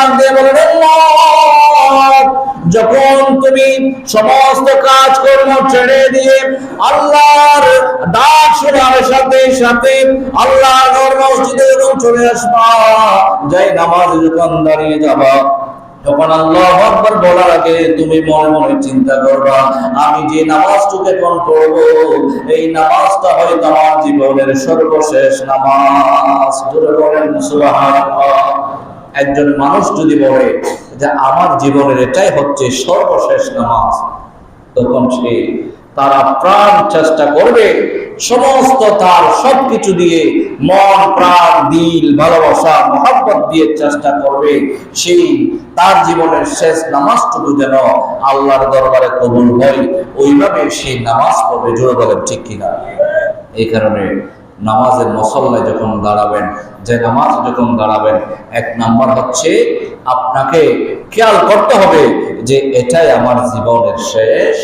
ডাক দিয়ে বলেন, যখন তুমি সমস্ত কাজ কর্ম ছেড়ে দিয়ে আল্লাহর ডাক শোনার সাথে সাথে আল্লাহর মসজিদে চলে আসবা, যাই নামাজ যখন দাঁড়িয়ে যাবা, তখন আল্লাহু আকবার বলার আগে তুমি মনে মনে চিন্তা করবা, আমি যে নামাজটুকু এখন পড়ব, এই নামাজটা হয়তো আমার জীবনের সর্বশেষ নামাজ। জোরে বলেন সুবহানাল্লাহ। একজন মানুষ যদি বলে যে আমার জীবনের এটাই হচ্ছে সর্বশেষ নামাজ, তখন সে তারা প্রাণ চেষ্টা করবে, সমস্ত তার সবকিছু দিয়ে, মন প্রাণ দিল ভালোবাসা মহব্বত দিয়ে চেষ্টা করবে সেই তার জীবনের শেষ নামাজটুকু যেন আল্লাহর দরবারে কবুল হয়, ওইভাবে সেই নামাজ পড়বে। জোরে বলেন ঠিক কিনা? এই কারণে নামাজের মুসল্লায় যখন দাঁড়াবেন, যে নামাজ যখন দাঁড়াবেন, এক নাম্বার হচ্ছে আপনাকে খেয়াল করতে হবে যে এটাই আমার জীবনের শেষ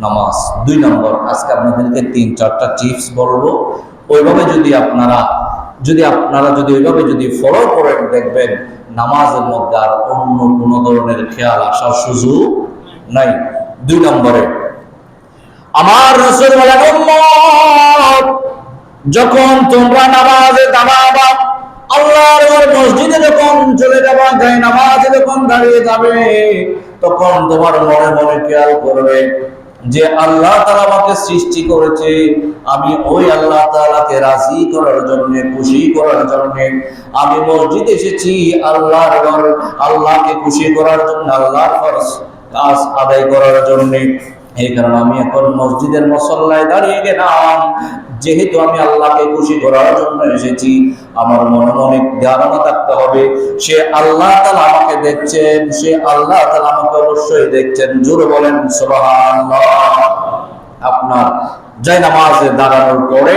নামাজ। 2 নম্বর, আজকে আপনাদেরকে 3-4টা টিপস বলবো, ওইভাবে যদি আপনারা ওইভাবে যদি ফলো করেন, দেখবেন নামাজের মধ্যে আর অন্য কোনো ধরনের খেয়াল আসার সুযোগ নাই। 2 নম্বরে আমার রাসূল বলেন, উম্মত, যখন তোমরা নামাজে দাঁড়াবা, আল্লাহর মসজিদে যখন চলে যাবা, যাই নামাজে যখন দাঁড়িয়ে যাবে, তখন তোমার মনে মনে খেয়াল করবে যে আল্লাহ তাআলা আমাকে সৃষ্টি করেছে, আমি ওই আল্লাহ তাআলাকে রাজি করার জন্য, খুশি করার জন্য আমি মসজিদে এসেছি, আল্লাহকে খুশি করার জন্য, আল্লাহর ফরজ কাজ আদায় করার জন্য। এই কারণে আমি এখন মসজিদের মুসল্লায় দাঁড়িয়ে গেলাম, যেহেতু আমি আল্লাহকে খুশি করার জন্য এসেছি, আমার মনে মনে ধারণা থাকতে হবে সে আল্লাহ তাআলা আমাকে দেখছেন, সে আল্লাহ তাআলা আমাকে অবশ্যই দেখছেন। জোরে বলেন সুবহানাল্লাহ। আপনার যাই নামাজে দাঁড়ানোর পরে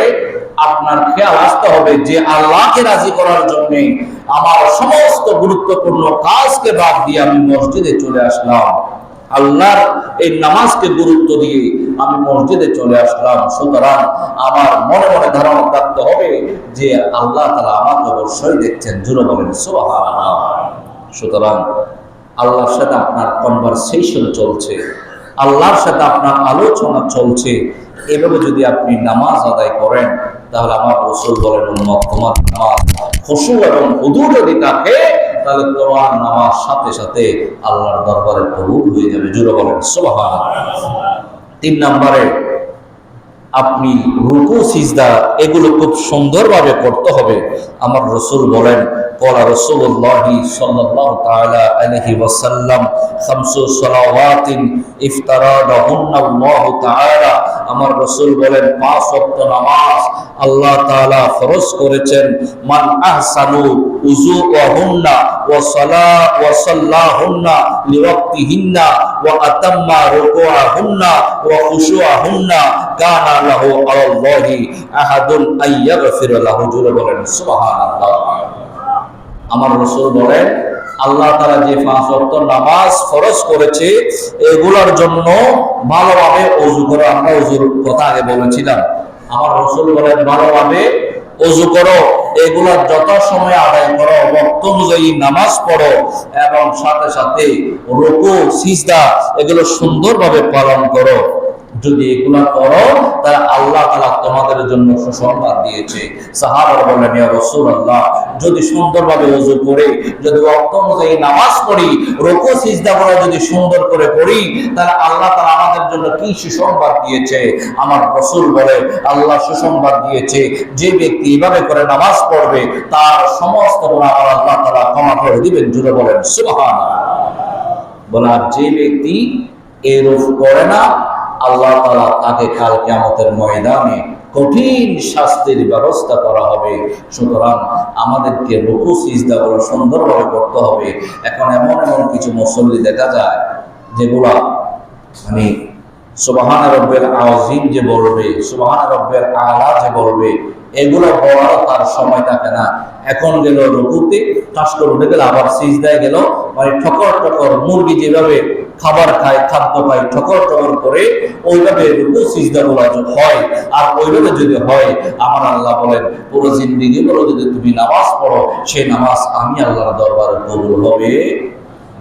আপনার খেয়াল আসতে হবে যে আল্লাহকে রাজি করার জন্য আমার সমস্ত গুরুত্বপূর্ণ কাজকে বাদ দিয়ে আমি মসজিদে চলে আসলাম, আল্লাহর এই নামাজকে গুরুত্ব দিয়ে আমি মসজিদে চলে আসলাম। সুতরাং আমার মনে মনে ধারণা থাকতে হবে যে আল্লাহ তাআলা আমাকে অবশ্যই দেখছেন। জোরে বলেন সুবহানাল্লাহ। সুতরাং আল্লাহর সাথে আপনার কনভারসেশন চলছে, আল্লাহর সাথে আপনার আলোচনা চলছে, এভাবে যদি আপনি নামাজ আদায় করেন, তাহলে আমার রাসূল বলেন, উম্মত, তোমার নামাজ খুশু এবং হুদু যদি থাকে, তাহলে তোমার নামাজ সাথে সাথে আল্লাহর দরবারে কবুল হয়ে যাবে। জোরে বলেন সুবহানাল্লাহ। 3 নম্বরে আপনি রুকু সিজদা এগুলো খুব সুন্দরভাবে করতে হবে। আমার রাসূল বলেন, قال رسول الله صلى الله تعالى عليه وسلم 5 صلوات افترضهن الله تعالى। আমার রাসূল বলেন 5 ওয়াক্ত নামাজ আল্লাহ তাআলা ফরজ করেছেন। মান আহসানু উযুহুন্না ওয়া সাল্লাহুন্না লিওয়াক্তিহিন্না ওয়া আতাম্মা রুকুআহুন্না ওয়া খুশুআহুন্না কানা লাহু আলাল্লাহি আহাদুন আইয়াগফিরা লাহু। জোরে বলেন সুবহানাল্লাহ। আমার রাসূল বলেন, আল্লাহ তাআলা যে 5 ওয়াক্ত নামাজ ফরজ করেছে, এগুলোর জন্য ভালোভাবে ওযু করো। আমরা ওযুর কথা আগে বলেছিলাম। আমার রাসূল বলেন, ভালোভাবে ওযু করো, এগুলো যত সময় আদায় করো, ওয়াক্ত অনুযায়ী নামাজ পড়ো, এবং সাথে সাথে রুকু সিজদা এগুলো সুন্দরভাবে পালন করো। যদি এগুলা করো, তাহলে আল্লাহ তাআলা তোমাদের জন্য সুসংবাদ দিয়েছে। সাহাবারা বললেন, ইয়া রাসূলুল্লাহ, যদি সুন্দরভাবে ওযু করে, যদি ওয়াক্ত অনুযায়ী নামাজ পড়ি, রুকু সিজদাগুলো যদি সুন্দর করে পড়ি, তাহলে আল্লাহ তাআলা আমাদের জন্য কি সুসংবাদ দিয়েছে? আমার রাসূল বলে, আল্লাহ সুসংবাদ দিয়েছে, যে ব্যক্তি এইভাবে করে নামাজ পড়বে, তার সমস্ত গুনাহ আল্লাহ তাআলা ক্ষমা করে দিবেন। জোরে বলেন সুবহানাল্লাহ। বলার যে ব্যক্তি এরূপ করে না, আল্লাহ তাআলা তাকে কাল কিয়ামতের ময়দানে কঠিন শাস্তির ব্যবস্থা করা হবে। সুতরাং আমাদেরকে রুকু সিজদাগুলো সুন্দরভাবে করতে হবে। এখন এমন কিছু মুসল্লি দেখা যায় যেগুলা মানে সুবহান রাব্বিল আযীম যে বলবে, সুবহান রাব্বিল আলা যে বলবে, এগুলো পড়ারও তার সময় থাকে না। এখন গেল রুকুতে, টাস করে উঠে গেল, আবার সিজদায় গেল, মানে ঠকর ঠকর মুরগি যেভাবে খাবার খায়, খাদ্য খায়, ঠকর ঠকর করে ওইভাবে রুকু সিজদা গুলো হয়। আর ওইভাবে যদি হয়, আমার আল্লাহ বলেন পুরো জিন্দিগি বলো যদি তুমি নামাজ পড়ো, সেই নামাজ আমি আল্লাহর দরবারে কবুল হবে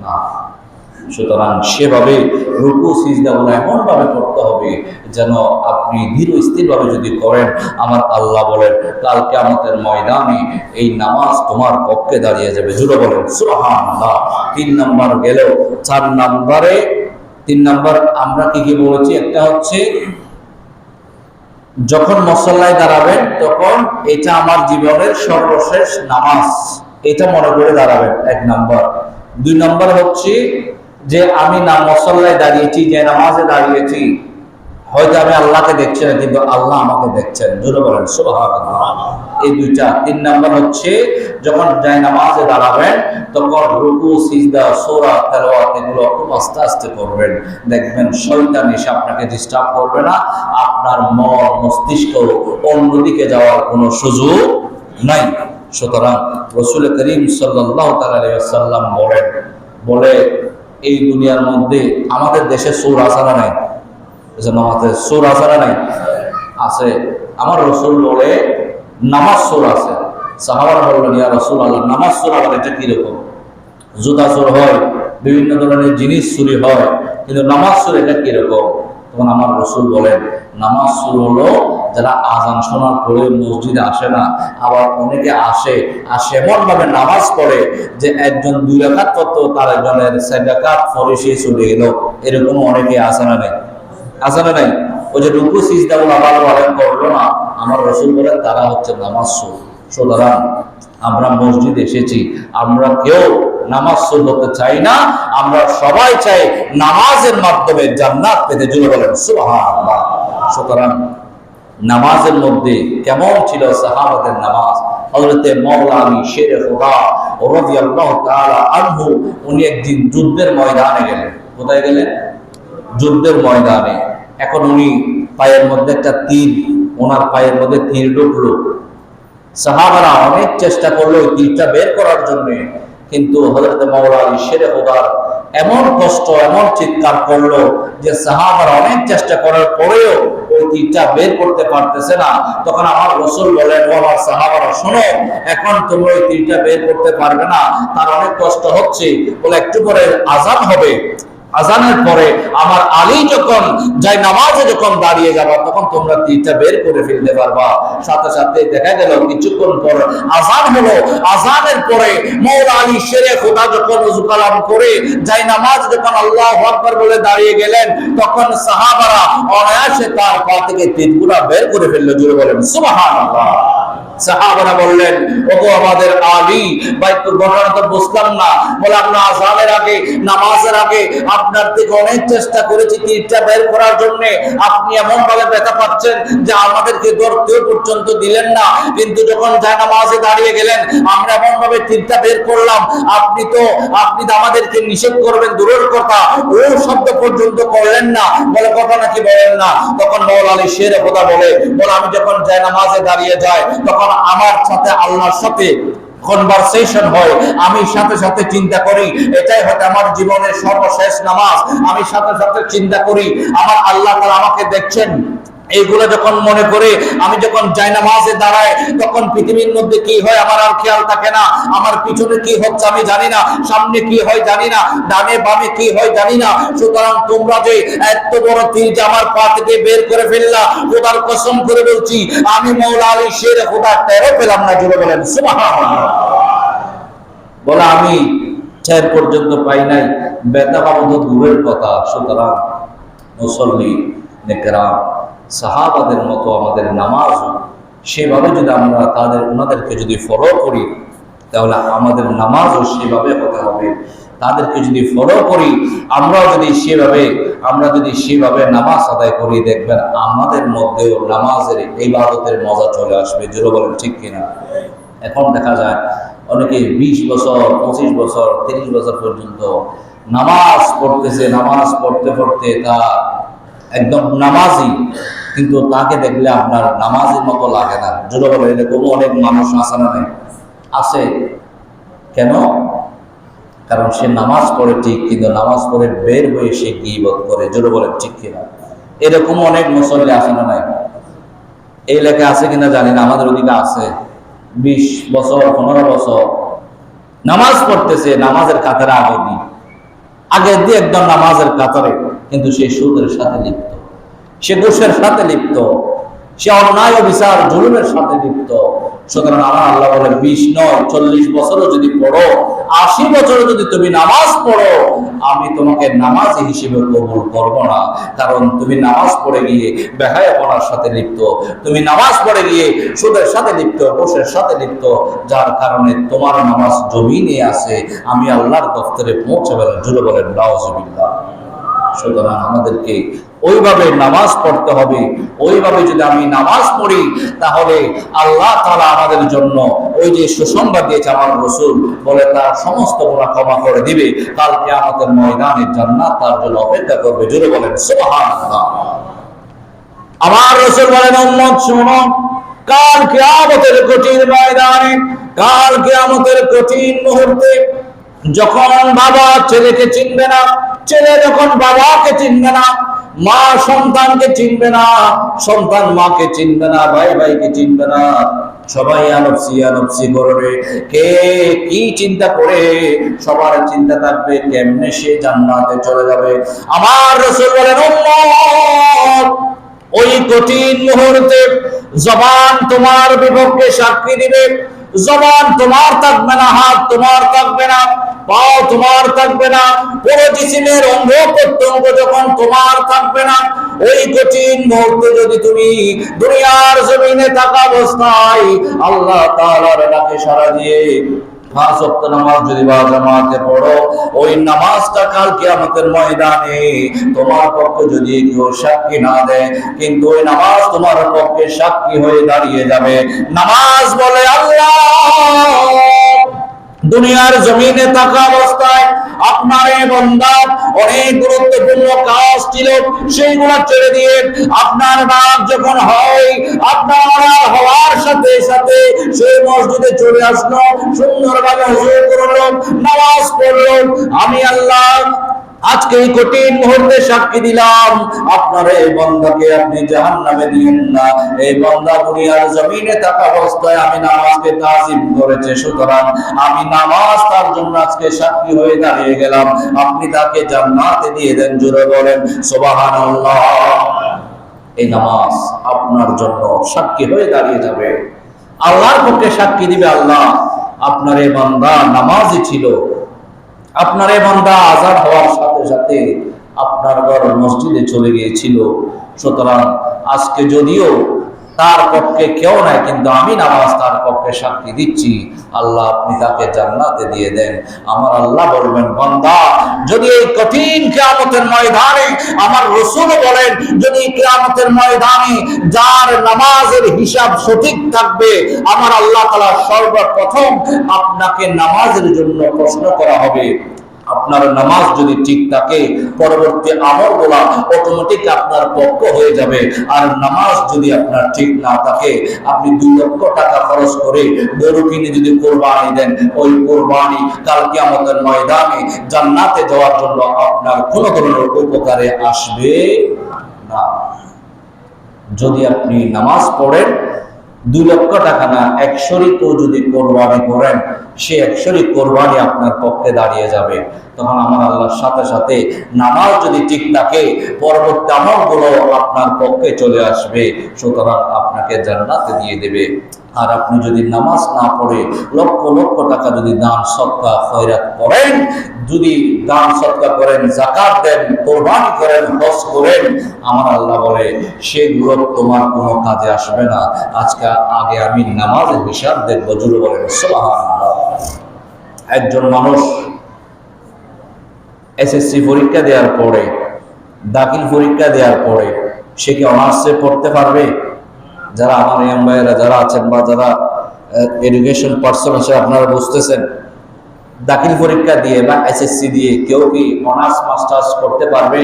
না। সুতরাং সেভাবে রুকু সিজদাগুলো এমন ভাবে করতে হবে যেন আপনি ধীর স্থির ভাবে যদি করেন, আমার আল্লাহ বলেন কাল কিয়ামতের ময়দানে এই নামাজ তোমার পক্ষে দাঁড়িয়ে যাবে। জুড়ে বলেন সুবহানাল্লাহ। 3 নাম্বার গেল। 4 নাম্বারে 3 নাম্বার আমরা কি বলেছি, একটা হচ্ছে যখন মুসল্লায় দাঁড়াবেন তখন এটা আমার জীবনের সর্বশেষ নামাজ, এটা মনে করে দাঁড়াবেন, 1 নাম্বার। 2 নাম্বার হচ্ছে যে আমি না মুসল্লায় দাঁড়িয়েছি, যে নামাজে দাঁড়িয়েছি, হয়তো আমি আল্লাহকে দেখছি না কিন্তু আল্লাহ আমাকে দেখছেন। জোরে বলেন সুবহানাল্লাহ। এই 2টা। 3 নাম্বার হচ্ছে যখন যাই নামাজে দাঁড়াবেন তখন রুকু সিজদা সূরা তেলাওয়াত এগুলো খুব আস্তে আস্তে করবেন। দেখবেন শয়তান এসে আপনাকে ডিস্টার্ব করবে না, আপনার মন মস্তিষ্ক অন্যদিকে যাওয়ার কোনো সুযোগ নাই। সুতরাং রাসূল করিম সাল্লাল্লাহু তাআলা আলাইহি ওয়াসাল্লাম বলে এই দুনিয়ার মধ্যে আমাদের দেশে সুর আসারা নাই, আমাদের সুর আসারা নাই আছে। আমার রাসূল বলে নামাজ সুর আছে। সাহাবারা বললেন ইয়া রাসূলুল্লাহ, নামাজ সুর আবার এটা কিরকম? জুতা সুর হয়, বিভিন্ন ধরনের জিনিস চুরি হয়, কিন্তু নামাজ সুর এটা কিরকম? তখন আমার রাসূল বলেন নামাজ সুর হলো যারা আজান শোনার পরে মসজিদে আসে না, আবার অনেকে আসে এমন ভাবে নামাজ পড়ে যে একজন 2 রাকাত পড়তো, তার একজনের 4 রাকাত পরে সে চলে গেল, এরকম অনেকে আসে না নাই। ওই যে রুকু সিজদা গুলো আবার করলো না, আমার রাসূল বলেন তারা হচ্ছে নামাজ সুর। সুতরাং আমরা মসজিদে এসেছি, আমরা কেউ নামাজ সুর হতে চাই না, আমরা সবাই চাই নামাজের মাধ্যমে জান্নাত পেতে। জুড়ে বলেন সুবহানাল্লাহ। সুতরাং নামাজের মধ্যে কেমন ছিল সাহাবাদের নামাজ। হযরতে মাওলানা শেরে খোদা রাদিয়াল্লাহু তাআলা আনহু উনি একদিন যুদ্ধের ময়দানে গেলেন। কোথায় গেলেন? যুদ্ধের ময়দানে। এখন উনি পায়ের মধ্যে একটা তীর, ওনার পায়ের মধ্যে তীর ঢুকলো। সাহাবারা অনেক চেষ্টা করলো ওই তীরটা বের করার জন্য, কিন্তু হযরত মাওলানা শেরে খোদার এমন কষ্ট, এমন চিৎকার করলো যে সাহাবারা অনেক চেষ্টা করার পরেও ওই তীরটা বের করতে পারতেছে না। তখন আমার রাসূল বলেন ও আমার সাহাবারা শোনো, এখন তোমরা ওই তীরটা বের করতে পারবে না, তার অনেক কষ্ট হচ্ছে, বলে একটু পরে আযান হবে, আজানের পরে আমার আলী যখন যাই নামাজে যখন দাঁড়িয়ে যাবা তখন তোমরা তীরটা বের করে ফেলতে পারবা। সাথে সাথে দেখা গেল কিছুক্ষণ পর আজান হলো। আজানের পরে মাওলানা আলী শেরে খোদা যখন ওযু কালাম করে যাই নামাজ যখন আল্লাহু আকবার বলে দাঁড়িয়ে গেলেন, তখন সাহাবারা অনায়াসে তার পা থেকে তীরগুলো বের করে ফেললো। জোরে বলেন সুবহানাল্লাহ। সাহাবারা বললেন ওগো আমাদের আলী, ভাই তোর ঘটনা তো বুঝলাম না। বলে আমরা আযানের আগে, নামাজের আগে আপনার থেকে অনেক চেষ্টা করেছি তীরটা বের করার জন্য, আপনি এমন ভাবে ব্যথা পাচ্ছেন যে আমাদেরকে ধরতেও পর্যন্ত দিলেন না, কিন্তু যখন জায়নামাজে দাঁড়িয়ে গেলেন আমরা এমন ভাবে তীরটা বের করলাম, আপনি তো আমাদেরকে নিষেধ করবেন দূরের কথা, ও শব্দ পর্যন্ত করলেন না। বলে ঘটনা কি বলেন না? তখন মাওলানা আলী শেরে খোদা বলে আমি যখন জায়নামাজে দাঁড়িয়ে যাই তখন আমার সাথে আল্লাহর সাথে কনভারসেশন হয়, আমি সাথে সাথে চিন্তা করি এটাই হয়তো আমার জীবনের সর্বশেষ নামাজ। আমি সাথে সাথে চিন্তা করি আমার আল্লাহ তাআলা আমাকে দেখছেন। এইগুলো যখন মনে করে আমি যখন জায়নামাজে দাঁড়াই তখন পৃথিবীর মধ্যে কি হয় আমার আর খেয়াল থাকে না, আমার পিছনে কি হচ্ছে আমি জানি না, সামনে কি হয় জানি না, ডানে বামে কি হয় জানি না। সুতরাং তোমরা যে এত বড় তীর যে আমার পা থেকে বের করে ফেললা, খোদার কসম করে বলছি আমি মাওলানা আলী শেরে খোদা টেরও পেলাম না। জোরে বলেন সুবহানাল্লাহ। বলে আমি টের পর্যন্ত পাই নাই, ব্যথা পাবো তো দূরের কথা। সুতরাং মুসল্লি নেকরাম সাহাবাদের মতো আমাদের নামাজ সেভাবে যদি আমরা ওনাদেরকে যদি ফলো করি তাহলে আমাদের নামাজও সেভাবে হতে হবে। তাদেরকে যদি ফলো করি আমরাও যদি সেভাবে নামাজ আদায় করি, দেখবেন আমাদের মধ্যেও নামাজের ইবাদতের মজা চলে আসবে। জোরে বলেন ঠিক কিনা? এখন দেখা যায় অনেকে 20 বছর 25 বছর 30 বছর পর্যন্ত নামাজ পড়তেছে, নামাজ পড়তে পড়তে তা একদম নামাজি কিন্তু তাকে দেখলে আপনার নামাজের মতো লাগে না। জোরে বলে, এরকম অনেক মানুষ আছে না? নেই? আছে। কেন? কারণ সে নামাজ পড়ে ঠিক, কিন্তু নামাজ পড়ে বের হয়ে সে গীবত করে। জোরে বলেন ঠিক কিনা? এরকম অনেক মুসল্লি আছে না? নাই? এই এলাকায় আছে কিনা জানি না, আমাদের ওদিকে আছে। 20 বছর 15 বছর নামাজ পড়তেছে, নামাজের কাতারে আগে দিয়ে একদম নামাজের কাতারে, কিন্তু সে সুদের সাথে লিপ্ত, সে ঘুষের সাথে লিপ্ত, সে অন্যায় বিচার জুলুমের সাথে লিপ্ত। সুতরাং আমার আল্লাহ বলে 20 নয় 40 বছরও যদি পড়ো, 80 বছরও যদি তুমি নামাজ পড়ো, আমি তোমাকে নামাজি হিসেবে কবুল করব না। কারণ তুমি নামাজ পড়ে গিয়ে বেহায়াপনার সাথে লিপ্ত, তুমি নামাজ পড়ে গিয়ে সুদের সাথে লিপ্ত, ঘুষের সাথে লিপ্ত, যার কারণে তোমার নামাজ জমিনে আছে, আমি আল্লাহর দফতরে পৌঁছাবে না। জুলে বলেন নাউজুবিল্লাহ। সুতরাং আমাদেরকে ওইভাবে নামাজ পড়তে হবে। ওইভাবে যদি আমি নামাজ পড়ি, তাহলে আল্লাহ তাআলা আমাদের জন্য ওই যে সুসংবাদ দিয়েছে আমার রাসূল, বলে তার সমস্ত গুনাহ ক্ষমা করে দিবে। কাল কিয়ামতের ময়দানে জান্নাত তার জন্য অপেক্ষা করবে। জোরে বলেন সুবহানাল্লাহ। আমার রাসূল বলেন, উম্মত শুনো, কাল কিয়ামতের কঠিন ময়দানে, কাল কিয়ামতের কঠিন মুহূর্তে, যখন বাবা ছেলেকে চিনবে না, ছেলে যখন বাবাকে চিনবে না, মা সন্তানকে চিনবে না, সন্তান মাকে চিনবে না, ভাই ভাইকে চিনবে না, সবাই আনফসি আনফসি করবে। কে কি চিন্তা করে? সবার চিন্তা থাকবে কেমনে সে জান্নাতে চলে যাবে। আমার রাসূল বলেন, উম্মত, ওই কঠিন মুহূর্তে জবান তোমার বিপক্ষে সাক্ষী দিবে। জবান তোমার থাকবে না, হাত তোমার থাকবে না, পাও তোমার থাকবে না, পুরো জিসিমের অঙ্গ প্রত্যঙ্গ যখন তোমার থাকবে না, ওই কঠিন মুহূর্তে যদি তুমি দুনিয়ার জমিনে থাকা অবস্থায় আল্লাহ তাআলার ডাকে সাড়া দিয়ে 5 ওয়াক্ত নামাজ যদি বা জামাতে পড়ো, ওই নামাজটা কাল কিয়ামতের ময়দানে তোমার পক্ষে যদি কেউ সাক্ষী না দেয়, কিন্তু ওই নামাজ তোমার পক্ষে সাক্ষী হয়ে দাঁড়িয়ে যাবে। নামাজ বলে, আল্লাহ, দুনিয়ার জমিনে থাকা অবস্থায় আপনার এই বান্দা অনেক গুরুত্বপূর্ণ কাজ ছিল, সেইগুলো ছেড়ে দিয়ে আপনার নাম যখন হয়, আপনার হওয়ার সাথে সাথে সেই মসজিদে চলে আসলো, সুন্দরভাবে হুজু করলো, নামাজ পড়লো। আমি আল্লাহ আজকে এই কঠিন মুহূর্তে সাক্ষী দিলাম, আপনার এই বান্দাকে আপনি জাহান্নামে দিয়েন না। এই বান্দা দুনিয়ার জমিনে থাকা অবস্থায় আমি নামাজকে তাজিম করেছে, সুতরাং আমি নামাজ তার জন্য আজকে সাক্ষী হয়ে দাঁড়িয়ে গেলাম, আপনি তাকে জান্নাতে দিয়ে দেন। জোরে বলেন সুবহানাল্লাহ। এই নামাজ আপনার জন্য সাক্ষী হয়ে দাঁড়িয়ে যাবে, আল্লাহর পক্ষে সাক্ষী দিবে, আল্লাহ আপনার এই বান্দা নামাজি ছিল, আপনার এই বান্দা আযান হওয়ার সাথে সাথে আপনার ঘর মসজিদে চলে গিয়েছিল। সুতরাং আজকে যদিও তার পক্ষে কেউ নাই, কিন্তু আমি নামাজ তার পক্ষে সাক্ষী দিচ্ছি, আল্লাহ আপনি তাকে জান্নাতে দিয়ে দেন। আমার আল্লাহ বলবেন, বান্দা, যদি এই কঠিন কিয়ামতের ময়দানে, আমার রাসূল বলেন, যদি কিয়ামতের ময়দানে যার নামাজের হিসাব সঠিক থাকবে, আমার আল্লাহ তাআলা সর্বপ্রথম আপনাকে নামাজের জন্য প্রশ্ন করা হবে। আপনার নামাজ যদি ঠিক থাকে, পরবর্তী আমলগুলো অটোমেটিক আপনার পক্ষ হয়ে যাবে। আর নামাজ যদি আপনার ঠিক না থাকে, আপনি 2 লক্ষ টাকা খরচ করে গরু কিনে যদি কোরবানি দেন, ওই কোরবানি কাল কিয়ামতের ময়দানে জান্নাতে যাওয়ার জন্য আপনার কোনো ধরনের উপকারে আসবে না। যদি আপনি নামাজ পড়েন, 2 লক্ষ টাকা না, 1 শরীকও যদি কোরবানি করেন, সে 1 শরীক কোরবানি আপনার পক্ষে দাঁড়িয়ে যাবে। তখন আমার আল্লাহর সাথে সাথে নামাজ যদি ঠিক থাকে, পরবর্তী আমলগুলো আপনার পক্ষে চলে আসবে, সুতরাং আপনাকে জান্নাতে দিয়ে দেবে। আর আপনি যদি নামাজ না পড়ে লক্ষ লক্ষ টাকা যদি দান সদকা খয়রাত করেন, যদি দান সদকা করেন, যাকাত দেন, কোরবানি করেন, হজ করেন, আমার আল্লাহ বলে সেগুলো তোমার কোনো কাজে আসবে না। আজকে আগে আমি নামাজের হিসাব দেখবো। জুড়ে বলেন সুবহানাল্লাহ। একজন মানুষ এসএসসি পরীক্ষা দেওয়ার পরে, দাখিল পরীক্ষা দেওয়ার পরে, সে কি অনার্সে পড়তে পারবে? যারা আমার ইয়াং ভাইয়েরা যারা আছেন বা যারা এডুকেশন পার্সন আছে, আপনারা বুঝতেছেন, দাখিল পরীক্ষা দিয়ে বা এসএসসি দিয়ে কেউ কি অনার্স মাস্টার্স করতে পারবে?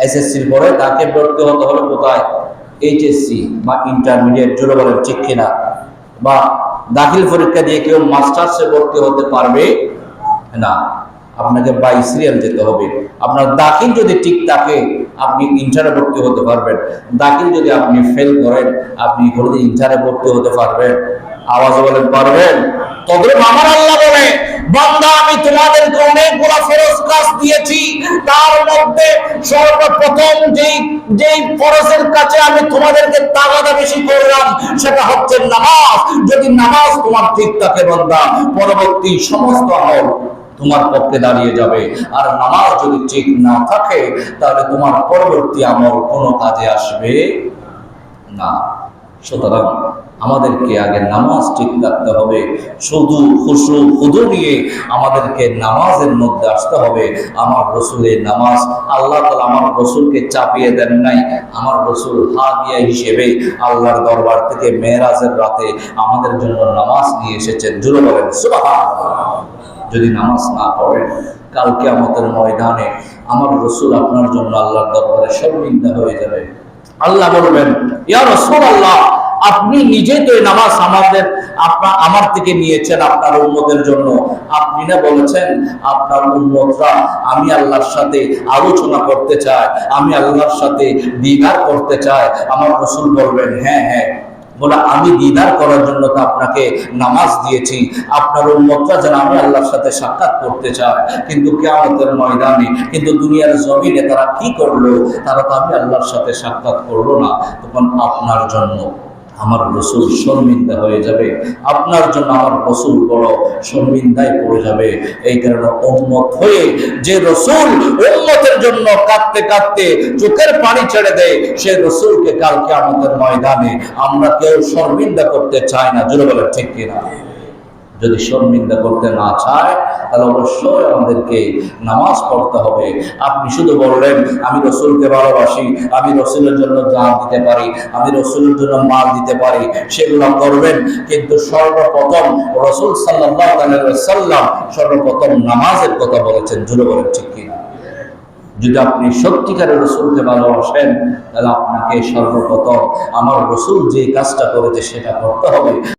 এসএসসির পরে তাকে ভর্তি হতে হবে কোথায়? এইচএসসি বা ইন্টারমিডিয়েট, জোরে বলেন ঠিক কিনা? বা দাখিল পরীক্ষা দিয়ে কেউ মাস্টার্সে ভর্তি হতে পারবে না, আপনাকে 22 সিরিয়াল যেতে হবে। আপনার দাখিল যদি ঠিক থাকে আপনি ইন্টারে ভর্তি হতে পারবেন। দাখিল যদি আপনি ফেল করেন আপনি কোনোদিন ইন্টারে ভর্তি হতে পারবেন? আওয়াজ বলেন পারবেন? তদ্রুপ আমার আল্লাহ বলে, বান্দা আমি তোমাদেরকে অনেকগুলো ফরজ কাজ দিয়েছি, তার মধ্যে সর্বপ্রথম যেই ফরজের কাছে আমি তোমাদেরকে তাগাদা বেশি করলাম সেটা হচ্ছে নামাজ। যদি নামাজ তোমার ঠিক থাকে বান্দা, পরবর্তী সমস্ত আমল তোমার পক্ষে দাঁড়িয়ে যাবে। আর নামাজ যদি ঠিক না থাকে তাহলে তোমার পরবর্তী আমল কোনো কাজে আসবে না। সুতরাং আমাদেরকে আগে নামাজ ঠিক রাখতে হবে। শুধু খুশু খুদু নিয়ে আমাদেরকে নামাজের মধ্যে আসতে হবে। আমার রসুলের নামাজ আল্লাহ তাআলা আমার রসুলকে চাপিয়ে দেন নাই। আমার রসুল হাদিয়া হিসেবে আল্লাহর দরবার থেকে মেরাজের রাতে আমাদের জন্য নামাজ নিয়ে এসেছেন। জোরে বলেন সুবহানাল্লাহ। যদি নামাজ না পড়েন কাল কিয়ামতের ময়দানে আমার রসুল আপনার জন্য আল্লাহর দরবারে শর্মিন্দা হয়ে যাবে। আল্লাহ বলবেন, ইয়া রাসূলুল্লাহ, আপনি নিজেই তো এই নামাজ আমার থেকে নিয়েছেন আপনার উম্মতের জন্য। আপনি না বলেছেন আপনার উম্মতরা আমি আল্লাহর সাথে আলোচনা করতে চায়, আমি আল্লাহর সাথে দিদার করতে চায়। আমার রাসূল বলবেন, হ্যাঁ হ্যাঁ, বলে আমি দিদার করার জন্য তো আপনাকে নামাজ দিয়েছি। আপনার উম্মতরা যেন আমি আল্লাহর সাথে সাক্ষাৎ করতে চায়, কিন্তু কিয়ামতের ময়দানে, কিন্তু দুনিয়ার জমিনে তারা কি করলো? তারা তো আমি আল্লাহর সাথে সাক্ষাৎ করলো না। তখন আপনার জন্য আমার রসুল শর্মিন্দা হয়ে যাবে, আপনার জন্য আমার রসুল বড় শর্মিন্দায় পড়ে যাবে। এই কারণে উম্মত হয়ে যে রসুল উম্মতের জন্য কাঁদতে কাঁদতে চোখের পানি ছেড়ে দেয়, সে রসুলকে কাল কিয়ামতের ময়দানে আমরা কেউ শর্মিন্দা করতে চাই না। জোরে বলেন ঠিক কিনা? যদি শর্মিন্দা করতে না চায় তাহলে অবশ্যই আমাদেরকে নামাজ পড়তে হবে। আপনি শুধু বললেন আমি রসুলকে ভালোবাসি, আমি রসুলের জন্য জান দিতে পারি, আমি রসুলের জন্য মাল দিতে পারি, সেগুলো করবেন, কিন্তু সর্বপ্রথম রসুল সাল্লাল্লাহু আলাইহি ওয়াসাল্লাম সর্বপ্রথম নামাজের কথা বলেছেন। জোরে বলেন ঠিক কিনা? যদি আপনি সত্যিকারের রসুলকে ভালোবাসেন তাহলে আপনাকে সর্বপ্রথম আমার রসুল যে কাজটা করেছে সেটা করতে হবে।